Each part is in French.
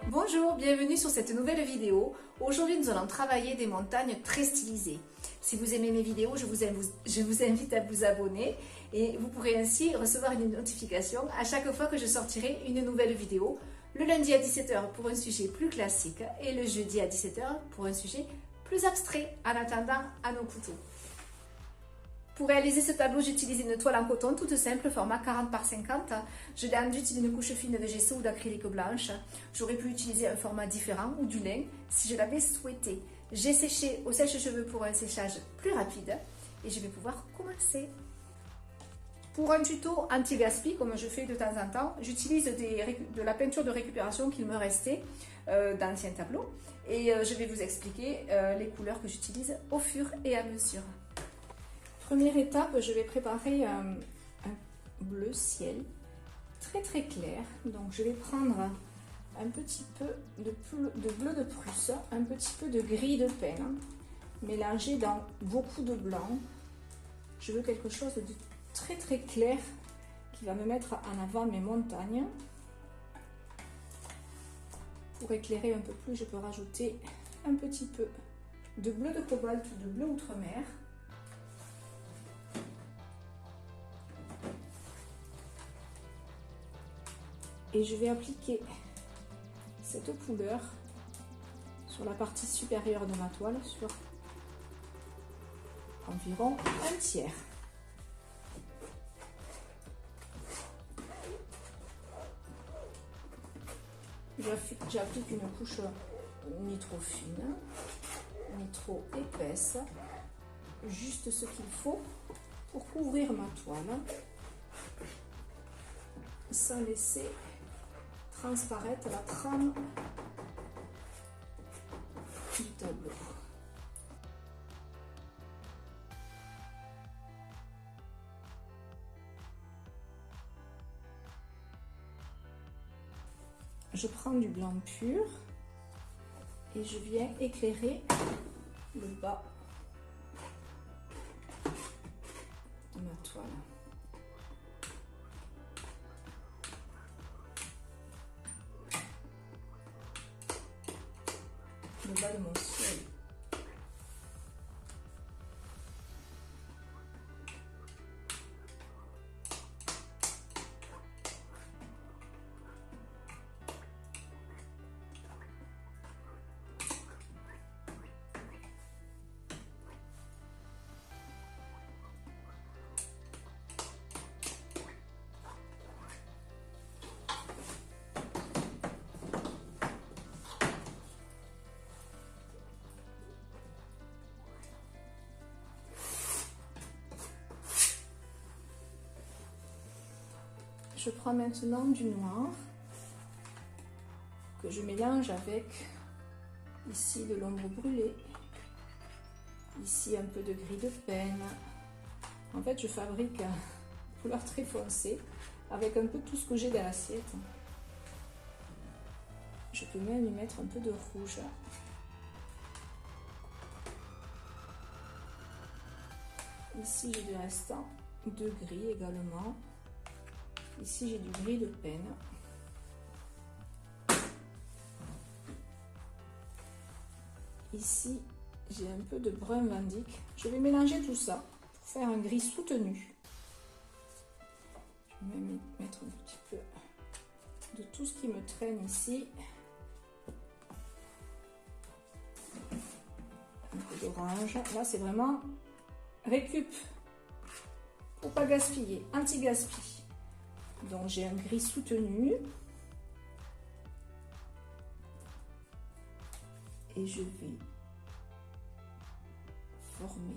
Bonjour, bienvenue sur cette nouvelle vidéo. Aujourd'hui, nous allons travailler des montagnes très stylisées. Si vous aimez mes vidéos, je vous invite à vous abonner et vous pourrez ainsi recevoir une notification à chaque fois que je sortirai une nouvelle vidéo. Le lundi à 17 h pour un sujet plus classique et le jeudi à 17 h pour un sujet plus abstrait en attendant à nos couteaux. Pour réaliser ce tableau, j'utilise une toile en coton toute simple, format 40 par 50. Je l'ai enduite d'une couche fine de gesso ou d'acrylique blanche. J'aurais pu utiliser un format différent ou du lin si je l'avais souhaité. J'ai séché au sèche-cheveux pour un séchage plus rapide et je vais pouvoir commencer. Pour un tuto anti-gaspi, comme je fais de temps en temps, j'utilise de la peinture de récupération qu'il me restait d'anciens tableaux et je vais vous expliquer les couleurs que j'utilise au fur et à mesure. Première étape, je vais préparer un bleu ciel très clair. Donc je vais prendre un petit peu de bleu de Prusse, un petit peu de gris de Peine, mélangé dans beaucoup de blanc. Je veux quelque chose de très clair qui va me mettre en avant mes montagnes. Pour éclairer un peu plus, je peux rajouter un petit peu de bleu de cobalt ou de bleu outre-mer. Et je vais appliquer cette couleur sur la partie supérieure de ma toile, sur environ un tiers. J'applique une couche ni trop fine, ni trop épaisse, juste ce qu'il faut pour couvrir ma toile, sans laisser transparaître la trame du tableau. Je prends du blanc pur et je viens éclairer le bas de ma toile. Le bas de mon ciel. Je prends maintenant du noir que je mélange avec ici de l'ombre brûlée, ici un peu de gris de Peine. En fait, je fabrique une couleur très foncée avec un peu tout ce que j'ai dans l'assiette. Je peux même y mettre un peu de rouge. Ici, j'ai du restant de gris également. Ici, j'ai du gris de Peine. Ici, j'ai un peu de brun Vandyck. Je vais mélanger tout ça pour faire un gris soutenu. Je vais même mettre un petit peu de tout ce qui me traîne ici. Un peu d'orange. Là, c'est vraiment récup pour pas gaspiller, anti-gaspi. Donc j'ai un gris soutenu et je vais former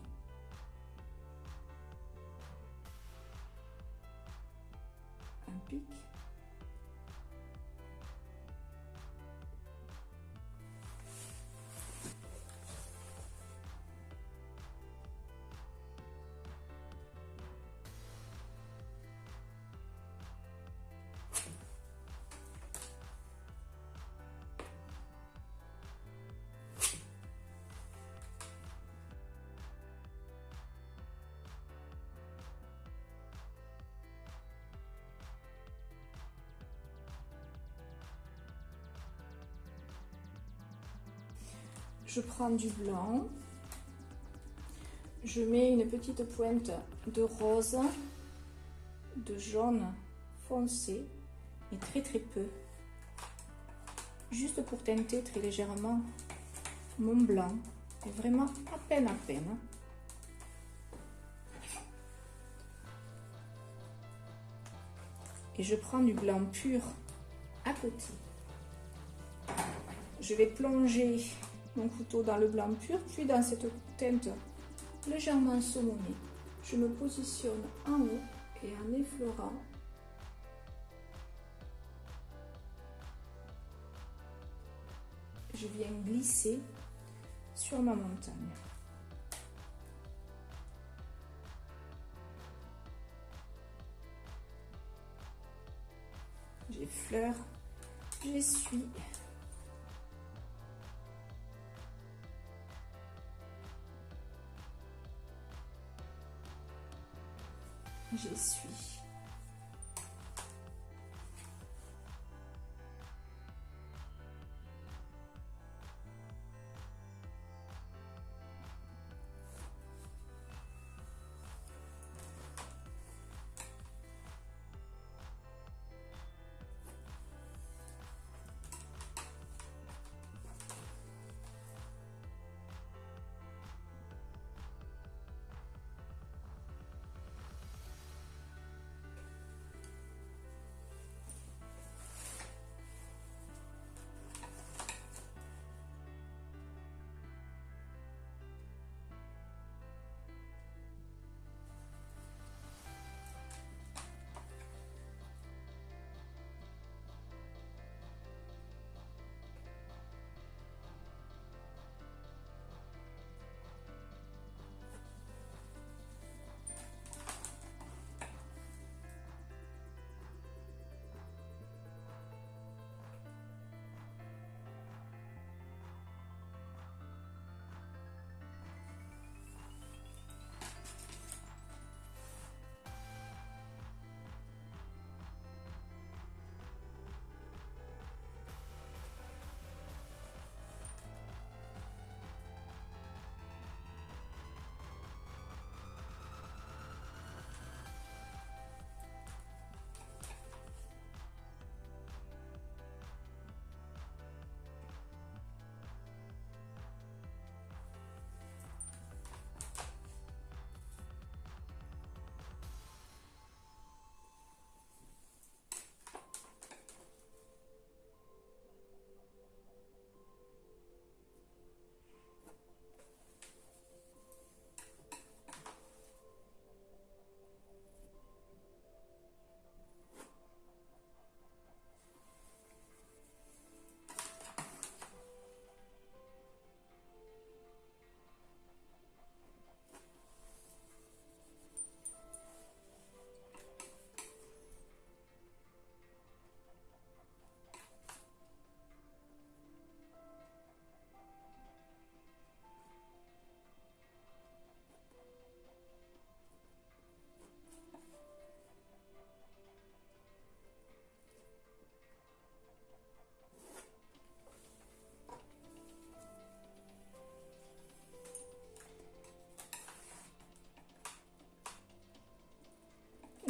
un pic. Je prends du blanc. Je mets une petite pointe de rose, de jaune foncé, et très peu. Juste pour teinter très légèrement mon blanc. Et vraiment à peine. Et je prends du blanc pur à côté. Je vais plonger mon couteau dans le blanc pur, puis dans cette teinte légèrement saumonnée, je me positionne en haut et en effleurant, je viens glisser sur ma montagne. J'effleure, j'essuie. J'essuie.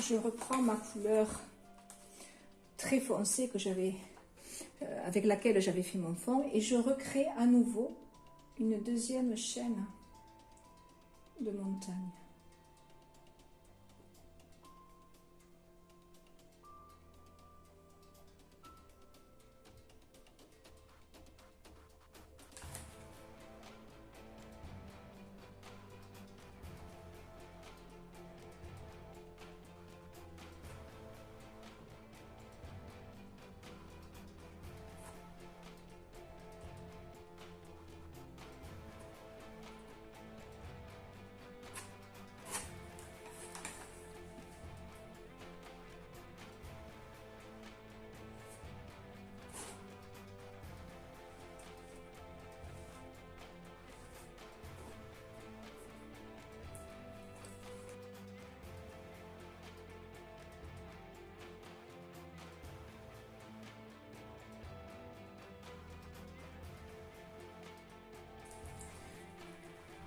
Je reprends ma couleur très foncée que j'avais, avec laquelle j'avais fait mon fond, et je recrée à nouveau une deuxième chaîne de montagne.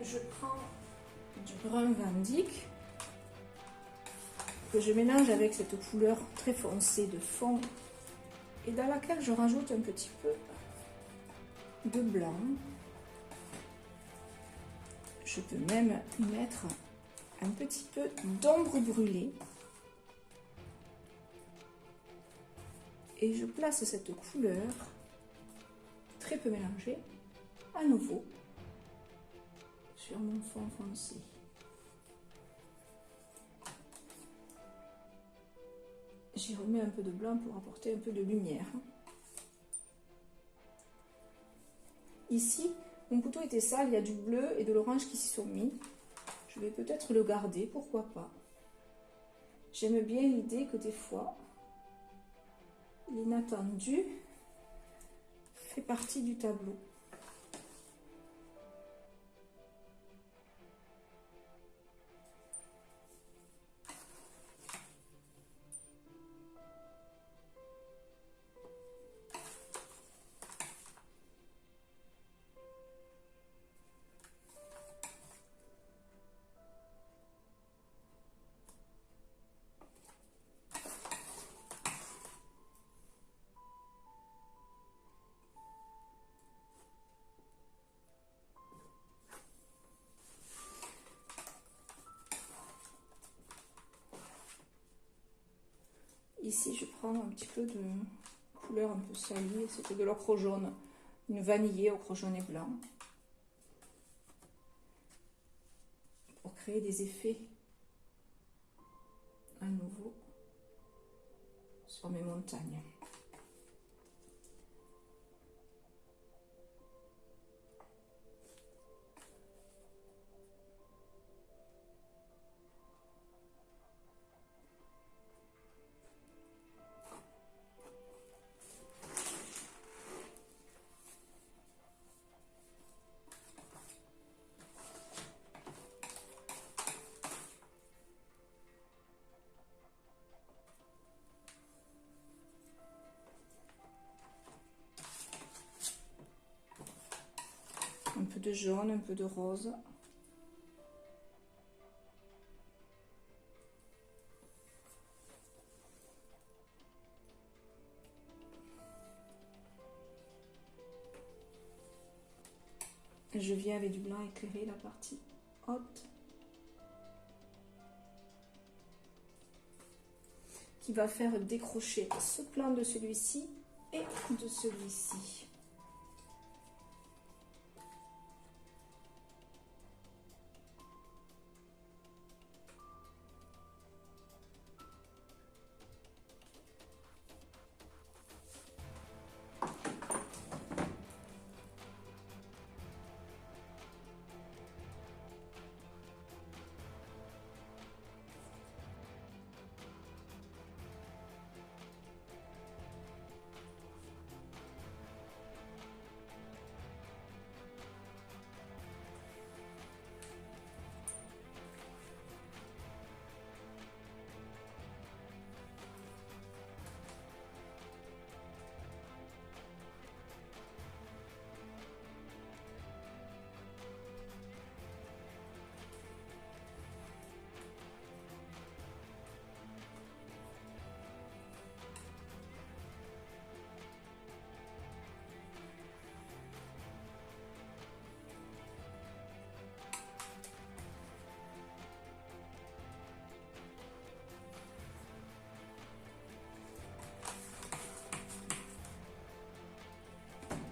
je prends du brun Van Dyck que je mélange avec cette couleur très foncée de fond et dans laquelle je rajoute un petit peu de blanc. Je peux même y mettre un petit peu d'ombre brûlée. Et je place cette couleur, très peu mélangée, à nouveau sur mon fond foncé. J'y remets un peu de blanc pour apporter un peu de lumière. Ici, mon couteau était sale, il y a du bleu et de l'orange qui s'y sont mis. Je vais peut-être le garder, pourquoi pas. J'aime bien l'idée que des fois, l'inattendu fait partie du tableau. Ici, je prends un petit peu de couleur un peu salie, c'était de l'ocre jaune, une vanillée, ocre jaune et blanc, pour créer des effets à nouveau sur mes montagnes. Un peu de jaune, un peu de rose. Je viens avec du blanc éclairé la partie haute qui va faire décrocher ce plan de celui-ci et de celui-ci.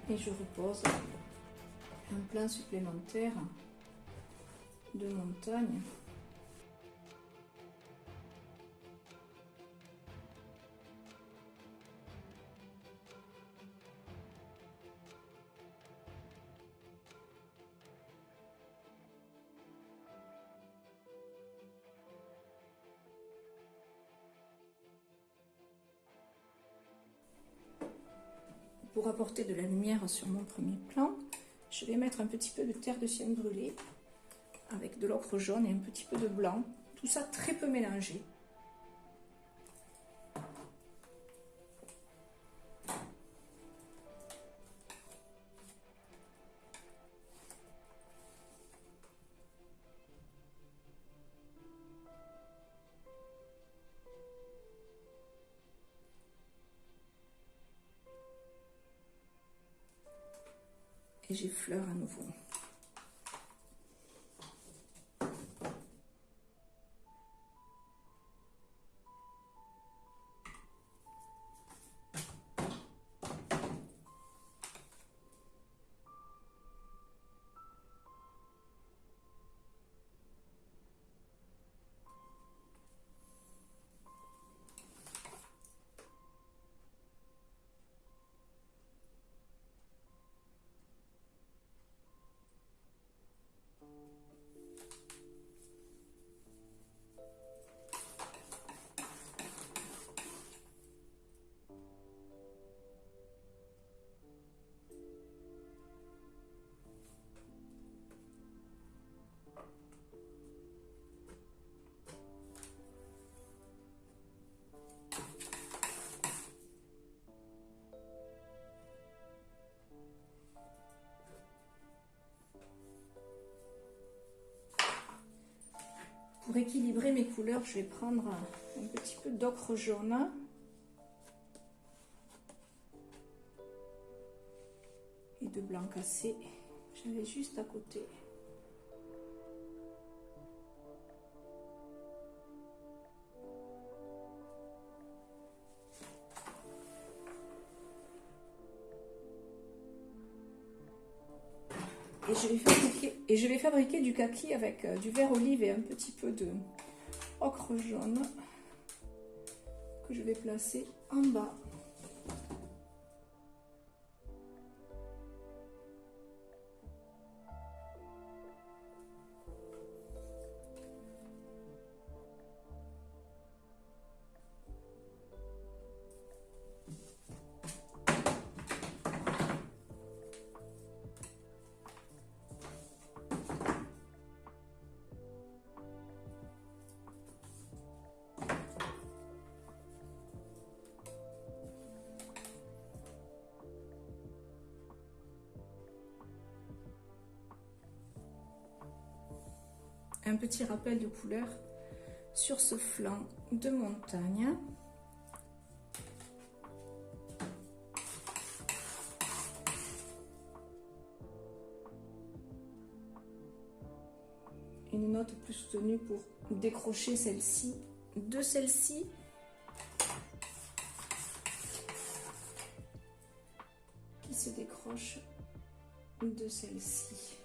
Et je repose un plan supplémentaire de montagne. Pour apporter de la lumière sur mon premier plan, je vais mettre un petit peu de terre de sienne brûlée avec de l'ocre jaune et un petit peu de blanc, tout ça très peu mélangé. Et j'effleure à nouveau. Pour équilibrer mes couleurs, je vais prendre un petit peu d'ocre jaune. Et de blanc cassé. J'avais juste à côté. Et je vais fabriquer du kaki avec du vert olive et un petit peu de ocre jaune que je vais placer en bas. Un petit rappel de couleur sur ce flanc de montagne. Une note plus soutenue pour décrocher celle-ci de celle-ci. Qui se décroche de celle-ci.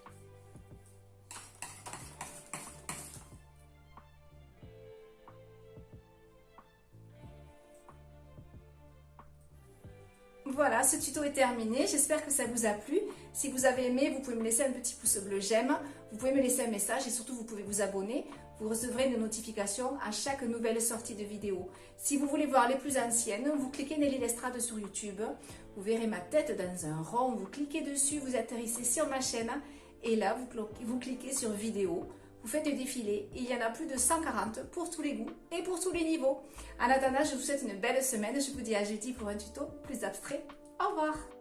Voilà, ce tuto est terminé. J'espère que ça vous a plu. Si vous avez aimé, vous pouvez me laisser un petit pouce bleu j'aime. Vous pouvez me laisser un message et surtout vous pouvez vous abonner. Vous recevrez une notification à chaque nouvelle sortie de vidéo. Si vous voulez voir les plus anciennes, vous cliquez Nelly Lestrade sur YouTube. Vous verrez ma tête dans un rond. Vous cliquez dessus, vous atterrissez sur ma chaîne et là vous cliquez sur vidéo. Vous faites le défilé, il y en a plus de 140 pour tous les goûts et pour tous les niveaux. En attendant, je vous souhaite une belle semaine. Je vous dis à jeudi pour un tuto plus abstrait. Au revoir!